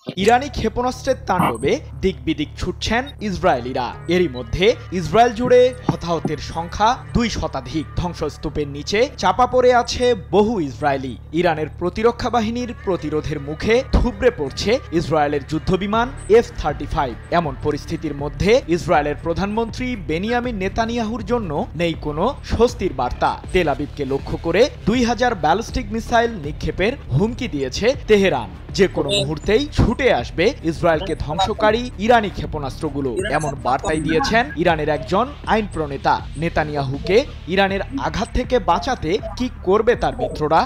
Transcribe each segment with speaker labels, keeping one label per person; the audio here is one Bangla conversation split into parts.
Speaker 1: ইরানি ক্ষেপণাস্ত্রের তাণ্ডবে দিকবিদিক ছুটছেন ইসরায়েলিরা। এরই মধ্যে ইসরায়েল জুড়ে হতাহতের সংখ্যা 2 শতাধিক। ধ্বংসস্তূপের নিচে চাপা পড়ে আছে বহু ইসরায়েলি। ইরানের প্রতিরক্ষা বাহিনীর প্রতিরোধের মুখে থুবড়ে পড়ছে ইসরায়েলের যুদ্ধবিমান F-35। এমন পরিস্থিতির মধ্যে ইসরায়েলের প্রধানমন্ত্রী বেনিয়ামিন নেতানিয়াহুর জন্য নেই কোনো স্বস্তির বার্তা। তেল আবিবকে লক্ষ্য করে 2000 ব্যালিস্টিক মিসাইল নিক্ষেপের হুমকি দিয়েছে তেহরান। যে কোনো মুহূর্তেই ছুটে আসবে ইসরায়েলকে ধ্বংসকারী ইরানি ক্ষেপণাস্ত্রগুলো, এমন বার্তাই দিয়েছেন ইরানের একজন আইন প্রণেতা। নেতানিয়াহুকে ইরানের আঘাত থেকে বাঁচাতে কি করবে তার মিত্ররা?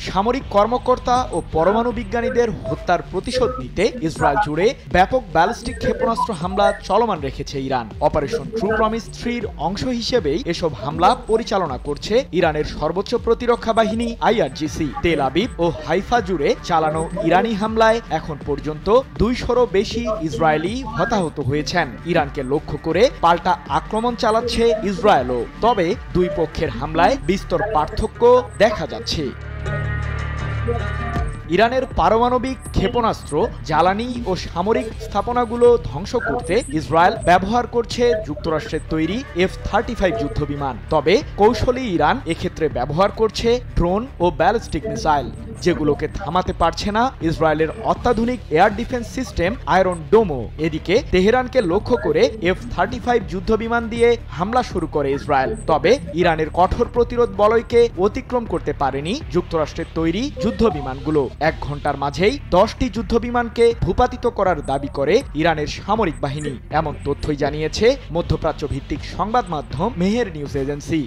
Speaker 1: সামরিক কর্মকর্তা ও পরমাণু বিজ্ঞানীদের হত্যার প্রতিশোধ নিতে ইসরায়েল জুড়ে ব্যাপক ব্যালিস্টিক ক্ষেপণাস্ত্র হামলা চলমান রেখেছে ইরান। অপারেশন ট্রু প্রমিস 3-র অংশ হিসেবেই এসব হামলা পরিচালনা করছে ইরানের সর্বোচ্চ প্রতিরক্ষা বাহিনী IRGC। তেল আবিব ও হাইফা জুড়ে চালানো ইরানি হামলায় এখন পর্যন্ত 200-রও বেশি ইসরায়েলি হতাহত হয়েছেন। ইরানকে লক্ষ্য করে পাল্টা আক্রমণ চালাচ্ছে ইসরায়েলও। তবে দুই পক্ষের হামলায় বিস্তর পার্থক্য দেখা যাচ্ছে। ইরানের পারমাণবিক ক্ষেপণাস্ত্র, জ্বালানি ও সামরিক স্থাপনাগুলো ধ্বংস করতে ইসরায়েল ব্যবহার করছে যুক্তরাষ্ট্রের তৈরি F-35 যুদ্ধবিমান। তবে কৌশলী ইরান এক্ষেত্রে ব্যবহার করছে ড্রোন ও ব্যালিস্টিক মিসাইল, যেগুলোকে থামাতে পারছে না ইসরায়েলের অত্যাধুনিক এয়ার ডিফেন্স সিস্টেম আয়রন ডোমো। এদিকে তেহরানকে লক্ষ্য করে F-35 যুদ্ধবিমান দিয়ে হামলা শুরু করে ইসরায়েল। তবে ইরানের কঠোর প্রতিরোধ বলয়কে অতিক্রম করতে পারেনি যুক্তরাষ্ট্রের তৈরি যুদ্ধবিমানগুলো। 1 ঘন্টার মাঝেই 10টি যুদ্ধবিমানকে ভূপাতিত করার দাবি করে ইরানের সামরিক বাহিনী। এমন তথ্যই জানিয়েছে মধ্যপ্রাচ্য ভিত্তিক সংবাদ মাধ্যম মেহের নিউজ এজেন্সি।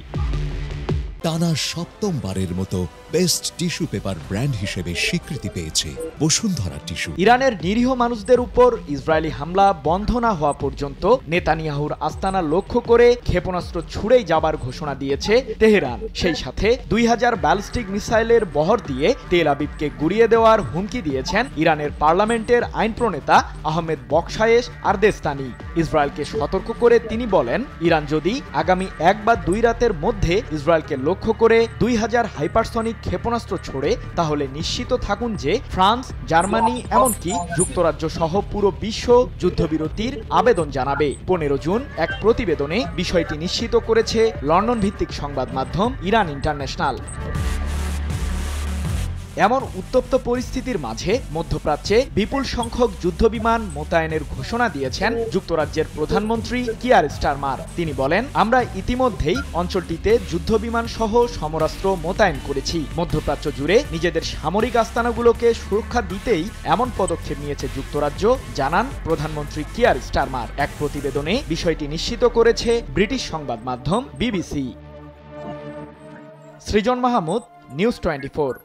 Speaker 2: টানা 7মবারের মতো বেস্ট টিস্যু পেপার ব্র্যান্ড হিসেবে স্বীকৃতি পেয়েছে বসুন্ধরা টিস্যু।
Speaker 1: ইরানের নিরীহ মানুষদের উপর ইসরায়েলি হামলা বন্ধ না হওয়া পর্যন্ত নেতানিয়াহুর আস্তানা লক্ষ্য করে ক্ষেপণাস্ত্র ছুড়েই যাবার ঘোষণা দিয়েছে তেহরান। সেই সাথে 2000 ব্যালিস্টিক মিসাইলের বহর দিয়ে তেল আবিবকে গুড়িয়ে দেওয়ার হুমকি দিয়েছেন ইরানের পার্লামেন্টের আইন প্রণেতা আহমেদ বকশায়েশ আরদেস্তানি। ইসরায়েলকে সতর্ক করে তিনি বলেন, ইরান যদি আগামী 1 বা 2 রাতের মধ্যে ইসরায়েলকে লক্ষ্য করে 2000 হাইপারসনিক ক্ষেপণাস্ত্র ছোড়ে, তাহলে নিশ্চিত থাকুন যে ফ্রান্স, জার্মানি এমনকি যুক্তরাজ্য সহ পুরো বিশ্ব যুদ্ধবিরতির আবেদন জানাবে। 15 জুন এক প্রতিবেদনে বিষয়টি নিশ্চিত করেছে লন্ডন ভিত্তিক সংবাদ মাধ্যম ইরান ইন্টারন্যাশনাল। এমন উত্তপ্ত পরিস্থিতির মাঝে মধ্যপ্রাচ্যে বিপুল সংখ্যক যুদ্ধবিমান মোতায়েনের ঘোষণা দিয়েছেন যুক্তরাজ্যের প্রধানমন্ত্রী কিয়ার স্টারমার। তিনি বলেন, আমরা ইতিমধ্যেই অঞ্চলটিতে যুদ্ধবিমান সহ সমরাস্ত্র মোতায়েন করেছি। মধ্যপ্রাচ্য জুড়ে নিজেদের সামরিক আস্তানাগুলোকে সুরক্ষা দিতেই এমন পদক্ষেপ নিয়েছে যুক্তরাজ্য, জানান প্রধানমন্ত্রী কিয়ার স্টারমার। এক প্রতিবেদনে বিষয়টি নিশ্চিত করেছে ব্রিটিশ সংবাদ মাধ্যম BBC। সৃজন মাহমুদ, নিউজ 24।